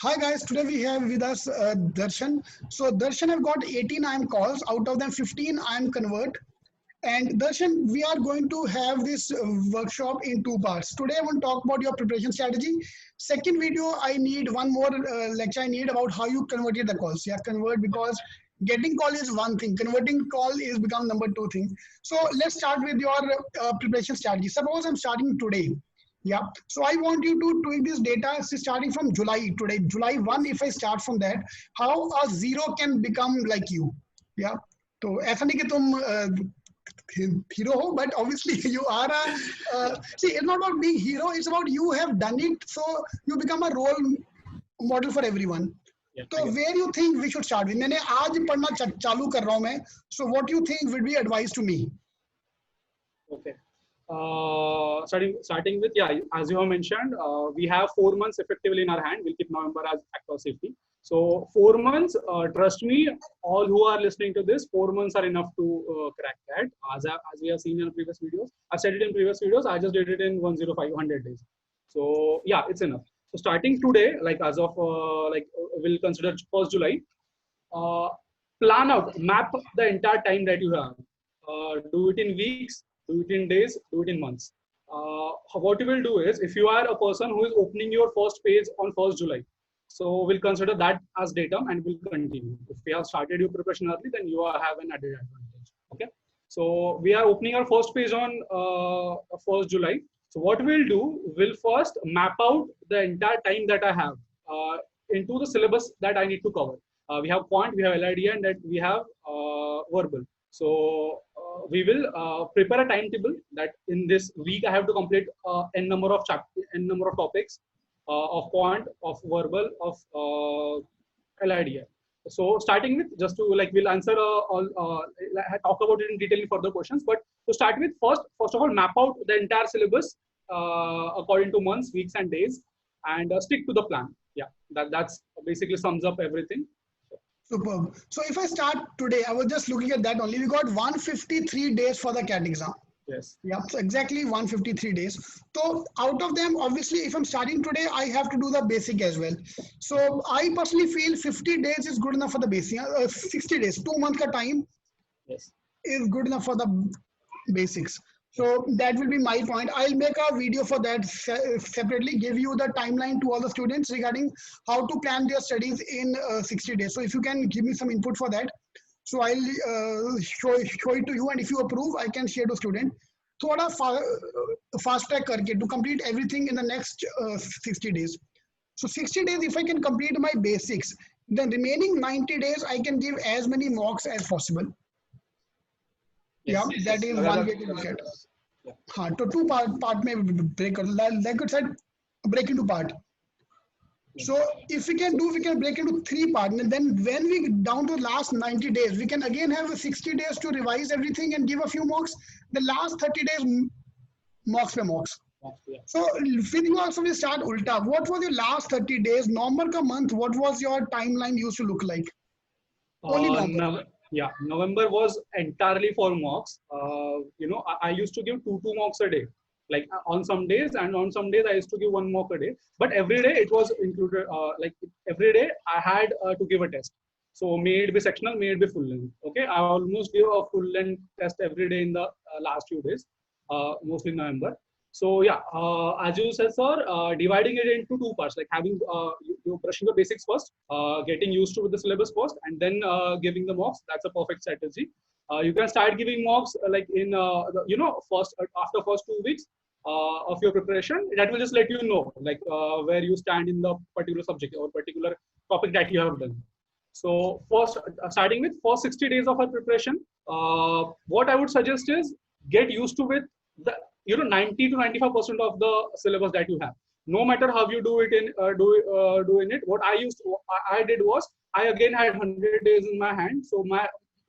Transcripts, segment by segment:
Hi guys, today we have with us Darshan. So Darshan have got 18 IM calls, out of them 15 IM convert. And Darshan, we are going to have this workshop in two parts. Today I want to talk about your preparation strategy. Second video, I need one more lecture I need about how you converted the calls. Yeah, convert, because getting call is one thing, converting call is become number two thing. So let's start with your preparation strategy. Suppose I'm starting today. Yeah. So I want you to tweak this data starting from July today. July 1, if I start from that, how a zero can become like you. Yeah. तो ऐसा नहीं कि तुम hero ho, but obviously you are a see, it's not about being hero, it's about you have done it, so you become a role model for everyone. Yeah, So where you think we should start with? मैंने आज पढ़ना चालू कर रहा हूँ मैं. So what do you think would be advice to me? Okay. Starting with, yeah, as you have mentioned, we have 4 months effectively in our hand. We'll keep November as factor of safety. So 4 months, trust me, all who are listening to this, 4 months are enough to crack that. As we have seen in previous videos, I said it in previous videos, I just did it in 100 days. So yeah, it's enough. So starting today, like as of we'll consider 1st July, plan out, map the entire time that you have. Do it in weeks, do it in days, do it in months. What you will do is, if you are a person who is opening your first page on 1st July, so we'll consider that as data and we'll continue. If we have started your preparation early, then you have an added advantage. Okay. So we are opening our first page on 1st July. So what we'll do, we'll first map out the entire time that I have into the syllabus that I need to cover. We have quant, we have LID, and that we have verbal. So we will prepare a timetable that in this week I have to complete n number of topics of quant, of verbal, of LID. So starting with, just to we'll answer talk about it in detail in further questions. But to start with, first of all, map out the entire syllabus according to months, weeks, and days, and stick to the plan. Yeah, that's basically sums up everything. Superb. So if I start today, I was just looking at that only. We got 153 days for the CAT exam. Yes. Yeah, so exactly 153 days. So out of them, obviously, if I'm starting today, I have to do the basic as well. So I personally feel 50 days is good enough for the basic. 60 days, 2 months ka time, yes, is good enough for the basics. So that will be my point. I'll make a video for that separately, give you the timeline to all the students regarding how to plan their studies in 60 days. So if you can give me some input for that. So I'll show it to you, and if you approve, I can share to student. थोड़ा fast track करके to complete everything in the next 60 days. So 60 days, if I can complete my basics, then remaining 90 days, I can give as many mocks as possible. Yes, yeah, that is one way to look at. हाँ, तो two part में break कर, like I said, break into part. So if we can break into 3 parts, and then when we down to last 90 days, we can again have 60 days to revise everything and give a few mocks. The last 30 days, mocks per mocks. yeah. So with you also we start ulta. What was your last 30 days? Normal ka month, what was your timeline used to look like? Only November. Yeah, November was entirely for mocks. I used to give 2 mocks a day. Like on some days, and on some days I used to give 1 mock a day. But every day it was included. Every day I had to give a test. So may it be sectional, may it be full length. Okay, I almost give a full length test every day in the last few days, mostly in November. So yeah, as you said, sir, dividing it into 2 parts, like having you brushing the basics first, getting used to with the syllabus first, and then giving the mocks. That's a perfect strategy. You can start giving mocks like in first after first 2 weeks of your preparation. That will just let you know like where you stand in the particular subject or particular topic that you have done. So first, starting with first 60 days of our preparation, what I would suggest is get used to with the 90 to 95% of the syllabus that you have. No matter how you do it doing it. What I did was I again had 100 days in my hand. So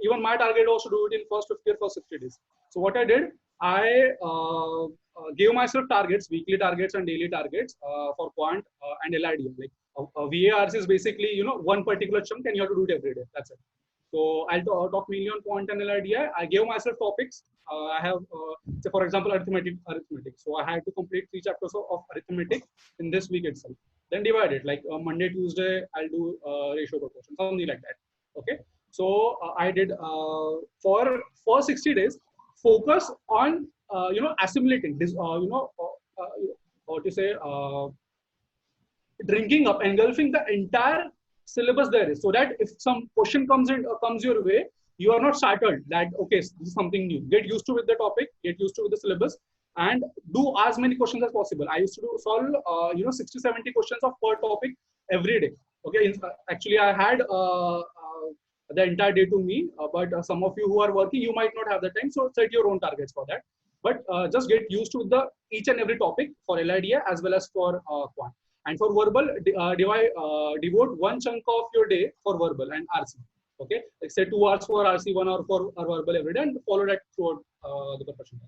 even my target was to do it in first 50 or first 60 days. So what I did, I gave myself targets, weekly targets and daily targets for quant and LID. Like VARs is basically one particular chunk and you have to do it every day. That's it. So I'll talk mainly on quant and LID. I gave myself topics. I have, say for example, arithmetic. So I had to complete 3 chapters of arithmetic in this week itself. then divide it. Like Monday, Tuesday, I'll do ratio proportion, something like that. Okay. So I did for 60 days, focus on assimilating this, what to say, drinking up, engulfing the entire syllabus there is, so that if some question comes your way, you are not startled that okay, this is something new. Get used to with the topic, get used to with the syllabus, and do as many questions as possible. I used to solve 60-70 questions of per topic every day. Okay, actually I had the entire day to me, but some of you who are working, you might not have the time, so set your own targets for that. But just get used to the each and every topic for LIDA as well as for quant. And for verbal, devote one chunk of your day for verbal and RC. Okay, like say 2 hours for RC, 1 hour for verbal every day, and follow that throughout the profession.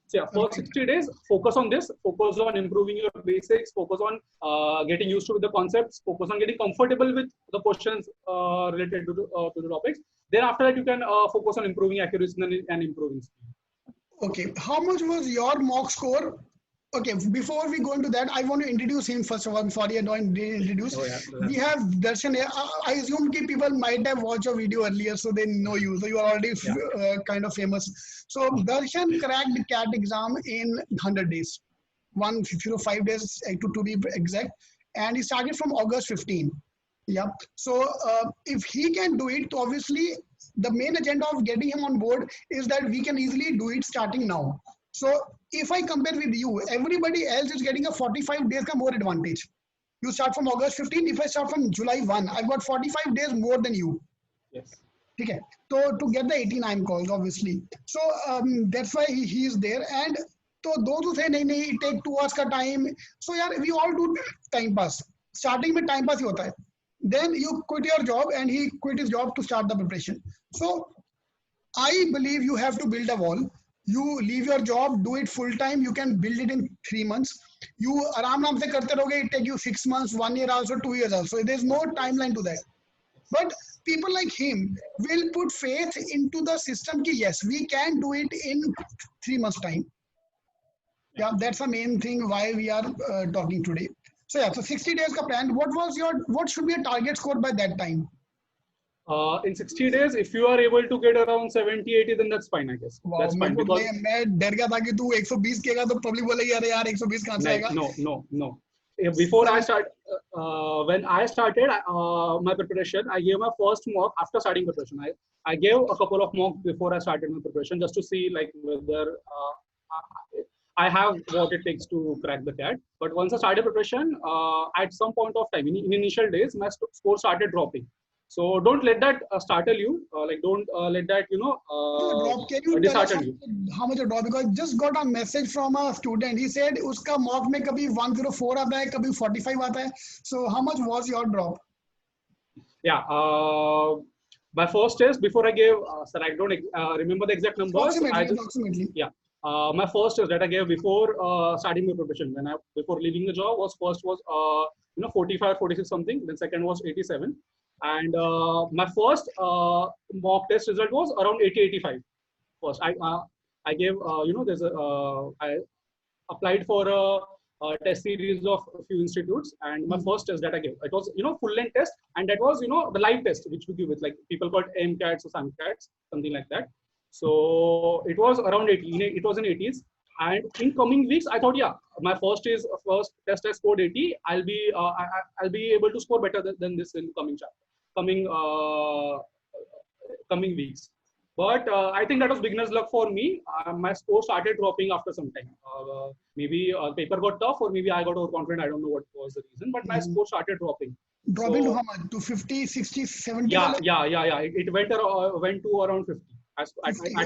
So yeah, for 60 days, focus on this. Focus on improving your basics. Focus on getting used to the concepts. Focus on getting comfortable with the questions related to the topics. Then after that, you can focus on improving accuracy and improving speed. Okay, how much was your mock score? Okay, before we go into that, I want to introduce him first of all. Sorry, I don't introduce. Oh, yeah. We have Darshan here. I assume people might have watched your video earlier, so they know you. So you are already kind of famous. So Darshan cracked the CAT exam in 100 days, 105 days to be exact, and he started from August 15. Yeah. So if he can do it, obviously the main agenda of getting him on board is that we can easily do it starting now. So if I compare with you, everybody else is getting a 45 days ka more advantage. You start from August 15. If I start from July 1, I've got 45 days more than you. Yes. Okay. So to get the 89 calls, obviously. So that's why he is there. And so those who say, nahi, take 2 hours ka time. So yeah, we all do time pass. Starting with time pass hi hota hai. Then you quit your job and he quit his job to start the preparation. So I believe you have to build a wall. You leave your job, do it full time. You can build it in 3 months. You aram se karte rahoge, it take you 6 months, 1 year also, 2 years also. There's no timeline to that. But people like him will put faith into the system ki yes, we can do it in 3 months time. Yeah, that's the main thing why we are talking today. So yeah, so 60 days ka plan. What should be a target score by that time? In 60 days, if you are able to get around 70, 80, then that's fine, I guess. Wow, that's fine. Because मैं डर गया था कि तू 120 केगा तो public बोलेगी अरे यार 120 कहां से आएगा? No. Before I start, when I started my preparation, I gave my first mock after starting preparation. I gave a couple of mocks before I started my preparation just to see like whether I have what it takes to crack the CAT. But once I started preparation, at some point of time, in initial days, my score started dropping. So don't let that startle you. Don't let that drop. Can you tell us how much a drop? Because I just got a message from a student. He said uska mock mein kabhi 104 aata hai, kabhi 45 aata hai. So how much was your drop? Yeah. My first test before I gave, sir, I don't remember the exact numbers. Approximately. Yeah. My first test that I gave before starting my profession, before leaving the job, was 45, 46 something. Then second was 87. And my first mock test result was around 80, 85. First, I gave, I applied for a test series of a few institutes, and my first test that I gave, it was, full length test, and that was, the live test, which we give with like people called MCATs or SAMCATs, something like that. So it was around 80, it was in 80s. And in coming weeks, I thought, yeah, my first test I scored 80. I'll be able to score better than this in coming weeks. But I think that was beginner's luck for me. My score started dropping after some time. Maybe paper got tough, or maybe I got overconfident. I don't know what was the reason, but my score started dropping. Dropping to how much? To 50, 60, 70? Yeah. It went to around 50. At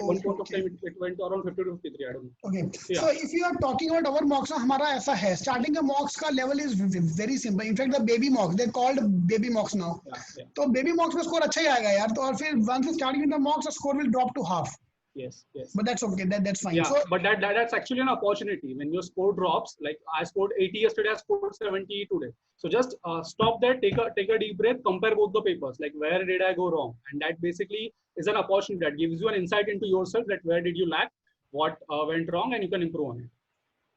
one point of time, it went to around 50 to 53. I don't know. Okay. Yeah. So if you are talking about our mocks, हमारा ऐसा है. Starting the mocks का level is very simple. In fact, the baby mocks, they're called baby mocks now. Yeah. So baby mocks में score अच्छा ही आएगा यार. तो और फिर once you start with the mocks, the score will drop to half. Yes. But that's okay. That's fine. Yeah, so, but that's actually an opportunity. When your score drops, like I scored 80 yesterday, I scored 70 today. So just stop there, take a deep breath, compare both the papers. Like where did I go wrong? And that basically is an opportunity that gives you an insight into yourself. That where did you lack, what went wrong, and you can improve on it.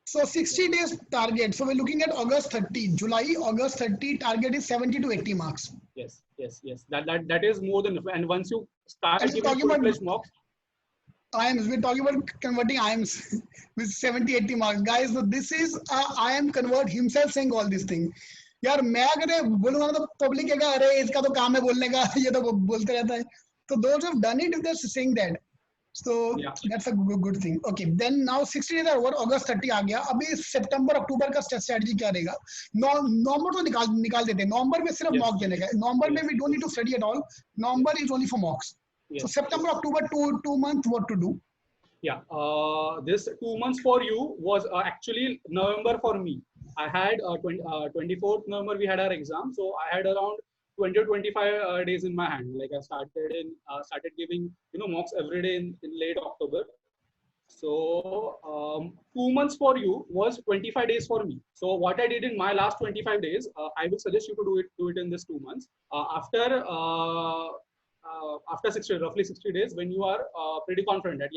So 60 days target. So we're looking at August 30, July, August 30 target is 70 to 80 marks. Yes. That is more than enough. And once you start And we're giving talking about full-fledged mocks, IIMs. We're talking about converting IIMs with 70, 80 marks. Guys, so this is IIM convert himself saying all these things. यार मैं अगर बोलूंगा ना तो public कहेगा अरे इसका तो काम है बोलने का ये तो बोलते रहता है. So those who have done it, if they're saying that, so yeah. that's a good thing. Okay, then now 60 days are over, August 30 आ गया. अभी सितंबर अक्टूबर का स्ट्रेटजी क्या रहेगा? नवंबर तो निकाल देते हैं. नवंबर में सिर्फ मॉक देने का. नवंबर में we don't need to study at all. November is only for mocks. So September, October, two months, what to do? Yeah, this 2 months for you was actually November for me. I had 24th November we had our exam, so I had around 20 or 25 days in my hand. Like I started giving mocks every day in late October. So 2 months for you was 25 days for me. So what I did in my last 25 days, I will suggest you to do it in this 2 months. After 60, roughly 60 days, when you are pretty confident that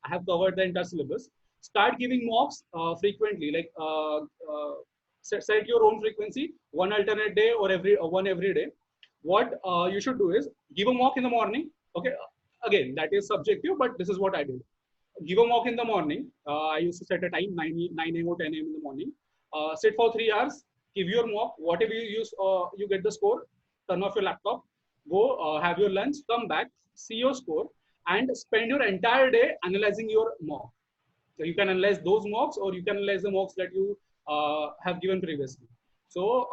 I have covered the entire syllabus, start giving mocks frequently. Like set your own frequency, one alternate day or one every day. What you should do is give a mock in the morning. Okay, again that is subjective, but this is what I did. Give a mock in the morning. I used to set a time 9 a.m. or 10 a.m. in the morning. Sit for 3 hours. Give your mock. Whatever you use, you get the score. Turn off your laptop. Go have your lunch. Come back. See your score and spend your entire day analyzing your mock. So you can analyze those mocks, or you can analyze the mocks that you have given previously. So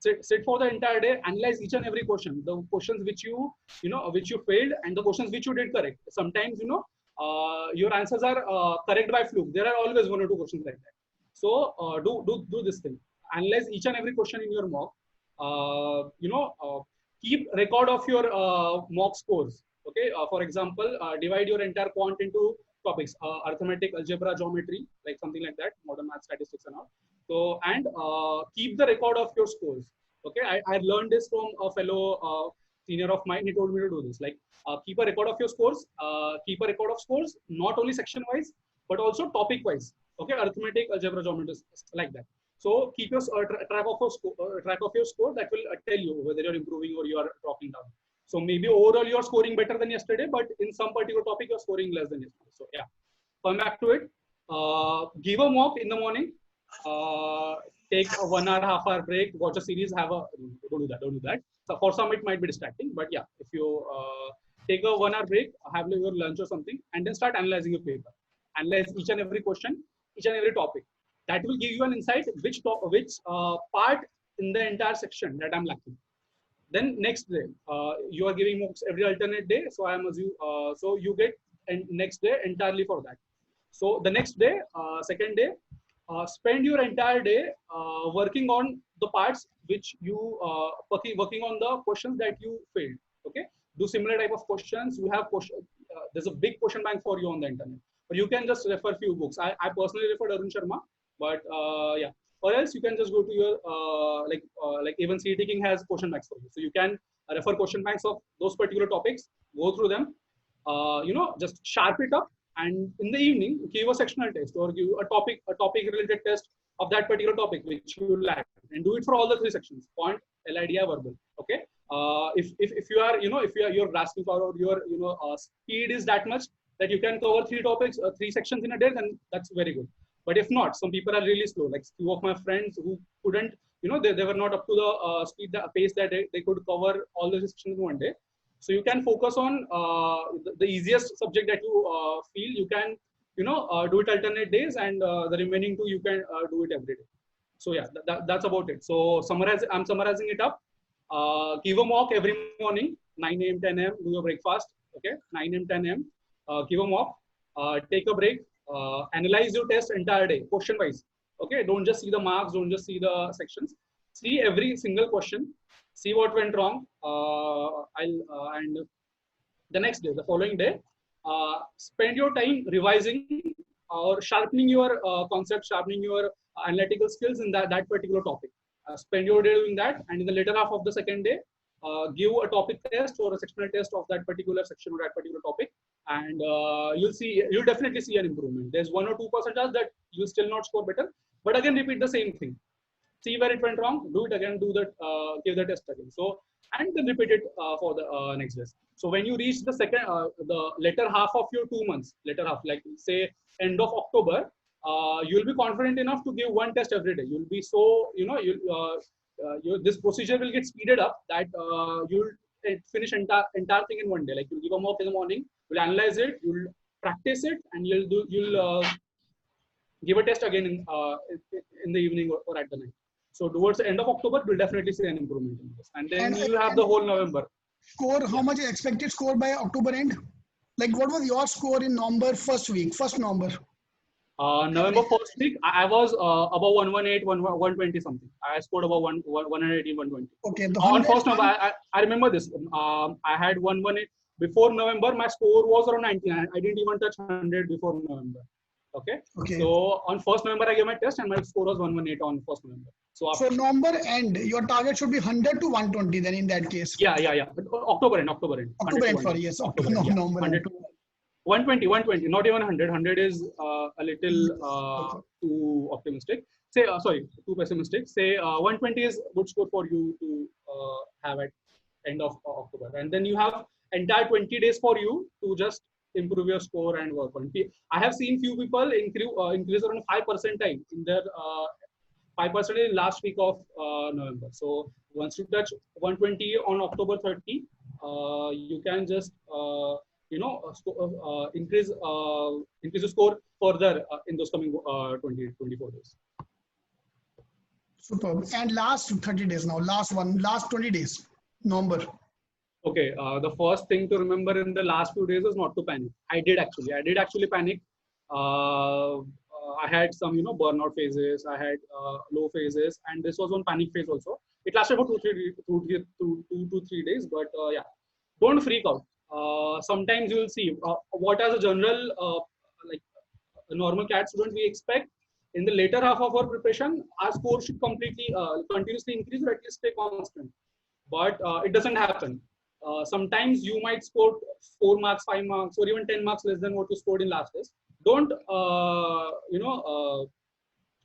sit for the entire day, analyze each and every question. The questions which you failed, and the questions which you did correct. Sometimes your answers are correct by fluke. There are always 1 or 2 questions like that. So do this thing. Analyze each and every question in your mock. Keep record of your mock scores. Okay. For example, divide your entire quant into topics: arithmetic, algebra, geometry, like something like that, modern math, statistics, and all. So and keep the record of your scores. Okay. I learned this from a fellow senior of mine. He told me to do this. Like keep a record of your scores. Keep a record of scores, not only section wise, but also topic wise. Okay. Arithmetic, algebra, geometry, like that. So keep your track of your score. That will tell you whether you're improving or you are dropping down. So maybe overall you're scoring better than yesterday, but in some particular topic you're scoring less than yesterday. So yeah, come back to it. Give a mock in the morning. Take a 1 hour, half-hour break. Watch a series. Don't do that. So for some it might be distracting, but yeah, if you take a 1 hour break, have your lunch or something, and then start analyzing your paper. Analyze each and every question, each and every topic. That will give you an insight which part in the entire section that I'm lacking. Then next day, you are giving mocks every alternate day. So I am so you get next day entirely for that. So the next day, second day, spend your entire day working on the parts which you working on the questions that you failed. Okay, do similar type of questions. You have question. There's a big question bank for you on the internet, but you can just refer few books. I personally referred Arun Sharma, but yeah. Or else you can just go to your like even CET King has question banks for you. So you can refer question banks of those particular topics, go through them, just sharp it up, and in the evening give a sectional test or give a topic related test of that particular topic which you lack, and do it for all the 3 sections: quant, LIDI, verbal. Okay. If you are your grasping power or your speed is that much that you can cover 3 topics, 3 sections in a day, then that's very good. But if not, some people are really slow. Like few of my friends who couldn't, they were not up to the the pace that they could cover all the sections in one day. So you can focus on the easiest subject that you feel you can, do it alternate days, and the remaining 2 you can do it every day. So yeah, that's about it. So I'm summarizing it up. Give a mock every morning, 9 a.m., 10 a.m. Do your breakfast. Okay, 9 a.m., 10 a.m. Give a mock. Take a break. Analyze your test entire day, question wise. Okay, don't just see the marks, don't just see the sections. See every single question. See what went wrong. And the next day, the following day, spend your time revising or sharpening your concept, sharpening your analytical skills in that particular topic. Spend your day doing that, and in the later half of the second day, give a topic test or a sectional test of that particular section or that particular topic. and you'll definitely see an improvement. There's 1 or 2% chance that you still not score better, but again repeat the same thing. See where it went wrong, do it again, do that, give the test again. So and then repeat it for the next test. So when you reach the the later half of your 2 months, later half, like say end of October, you'll be confident enough to give one test every day. You'll be so this procedure will get speeded up that you'll finish entire thing in one day. Like you'll give a mock in the morning, you'll analyze it, you'll practice it, and you'll give a test again in the evening or at the night. So towards the end of October, we'll definitely see an improvement in this, and then you have the whole November. Score, how much is expected score by October end? Like what was your score in November first week, 1st November? November first week, I was above 118, 120 something. I scored above 118, 120. Okay. On first November, I remember this. I had 118 before November. My score was around 99. I didn't even touch 100 before November. Okay. So on 1st November, I gave my test, and my score was 118 on 1st November. So November end, your target should be 100 to 120. Then in that case. Yeah. But October end. October end. Sorry, yes. October. No, November. 120, not even 100. 100 is a little too optimistic. Say, sorry, too pessimistic. Say 120 is good score for you to have at end of October, and then you have entire 20 days for you to just improve your score and work on. I have seen few people increase around 5% in their 5% in last week of November. So once you touch 120 on October 30, you can just increase the score further in those coming 24 days. Superb. And last 30 days now, last 20 days, November. Okay, the first thing to remember in the last few days is not to panic. I did actually panic. I had some, burnout phases. I had low phases, and this was one panic phase also. It lasted for 2 to 3 days, but yeah, don't freak out. Sometimes you will see what as a general, like a normal CAT student, we expect in the later half of our preparation, our score should completely continuously increase or at least stay constant. But it doesn't happen. Sometimes you might score 4 marks, 5 marks, or even 10 marks less than what you scored in last test. Don't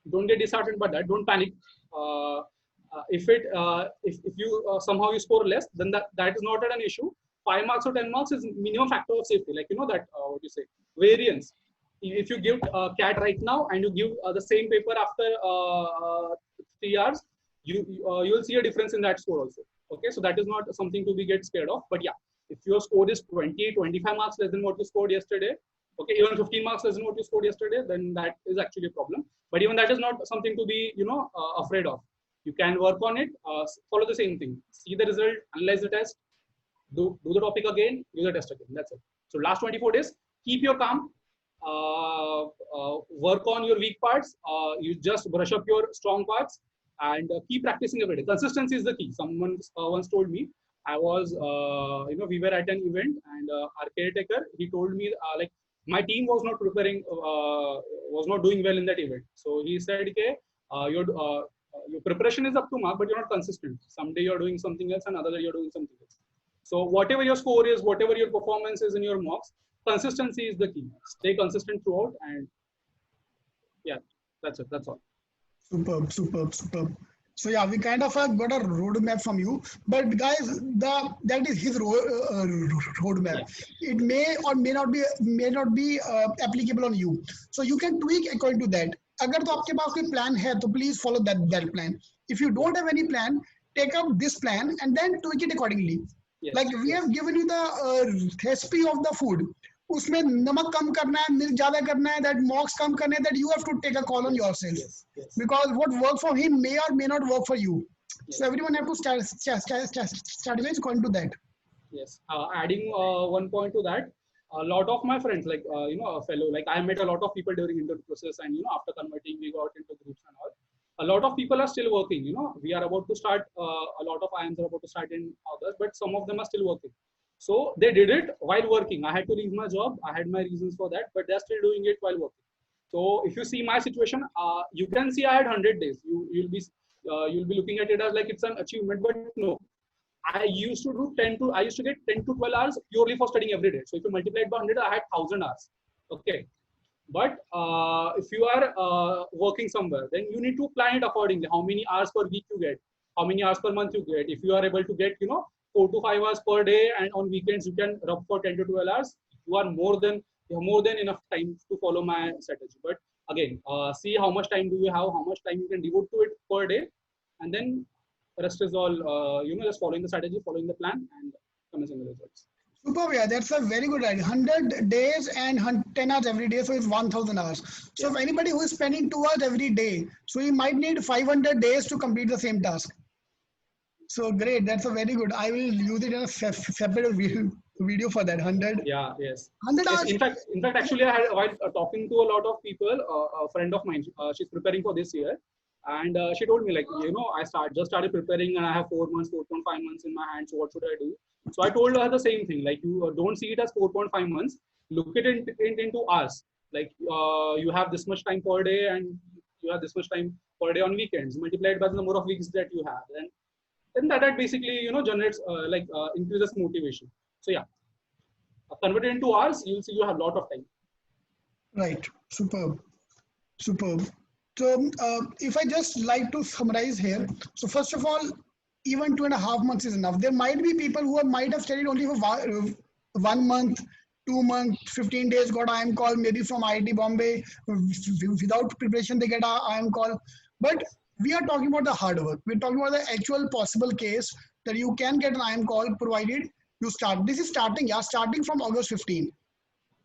don't get disheartened by that. Don't panic. If you somehow you score less, then that is not an issue. 5 marks or 10 marks is minimum factor of safety. Like that what you say, variance. If you give CAT right now and you give the same paper after 3 hours, you will see a difference in that score also. Okay, so that is not something to be get scared of. But yeah, if your score is 20, 25 marks less than what you scored yesterday, okay, even 15 marks less than what you scored yesterday, then that is actually a problem. But even that is not something to be afraid of. You can work on it. Follow the same thing. See the result, analyze the test, do the topic again, do the test again. That's it. So last 24 days, keep your calm. Work on your weak parts. You just brush up your strong parts. And keep practicing every day. Consistency is the key. Someone once told me, I was, we were at an event, and our caretaker, he told me, like, my team was not preparing, was not doing well in that event. So he said, okay, your preparation is up to mark, but you're not consistent. Someday you're doing something else, and another day you're doing something else. So whatever your score is, whatever your performance is in your mocks, consistency is the key. Stay consistent throughout, and yeah, that's it. That's all. Superb. So yeah, we kind of got a roadmap from you, but guys, that is his roadmap. Yeah. It may or may not be applicable on you. So you can tweak according to that. अगर तो आपके पास कोई plan है, तो please follow that plan. If you don't have any plan, take up this plan and then tweak it accordingly. Yes. Like we have given you the recipe of the food. उसमें नमक कम करना है, मिर्च ज्यादा करना है, that mocks कम करना है, that you have to take a call on yourself. Yes. Because what works for him may or may not work for you. Yes. So everyone have to strategize according to that. Yes. Adding one point to that, a lot of my friends, like a fellow, like I met a lot of people during interview process, and after converting, we got into groups and all. A lot of people are still working. We are about to start. A lot of IIMs are about to start in August, but some of them are still working. So they did it while working. I had to leave my job. I had my reasons for that, but they're still doing it while working. So if you see my situation, you can see I had 100 days. You'll be looking at it as like it's an achievement, but no. I used to get 10 to 12 hours purely for studying every day. So if you multiply it by 100, I had 1,000 hours. Okay. But if you are working somewhere, then you need to plan it accordingly. How many hours per week you get, how many hours per month you get. If you are able to get, 4 to 5 hours per day, and on weekends you can rub for 10 to 12 hours, you have more than enough time to follow my strategy. But again, see how much time do you have, how much time you can devote to it per day, and then the rest is all just following the strategy, following the plan, and commencing the results. Superb, yeah, that's a very good idea. 100 days and 10 hours every day, so it's 1,000 hours. So if anybody who is spending 2 hours every day, so he might need 500 days to complete the same task. So great, that's a very good. I will use it in a separate video for that. 100. Yeah, yes. 100 Yes, hours. in fact, actually, I had, while talking to a lot of people, a friend of mine, she's preparing for this year, and she told me, like, I just started preparing, and I have 4 months, 4.5 months in my hand. So what should I do? So I told her the same thing. Like, you don't see it as 4.5 months. Look at it into hours. Like, you have this much time per day, and you have this much time per day on weekends. Multiplied by the number of weeks that you have, then that basically generates increases motivation. So yeah, convert it into hours, you'll see you have a lot of time. Right. Superb. Superb. So if I just like to summarize here, so first of all, even 2.5 months is enough. There might be people who might have studied only for 1 month, 2 months, 15 days, got IIM call, maybe from IIT Bombay. Without preparation, they get a IIM call. But we are talking about the hard work. We're talking about the actual possible case that you can get an IIM call provided you start. This is starting, yeah, starting from August 15.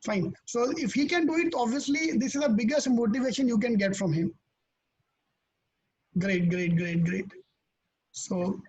Fine. So if he can do it, obviously, this is the biggest motivation you can get from him. Great, great, great, great. So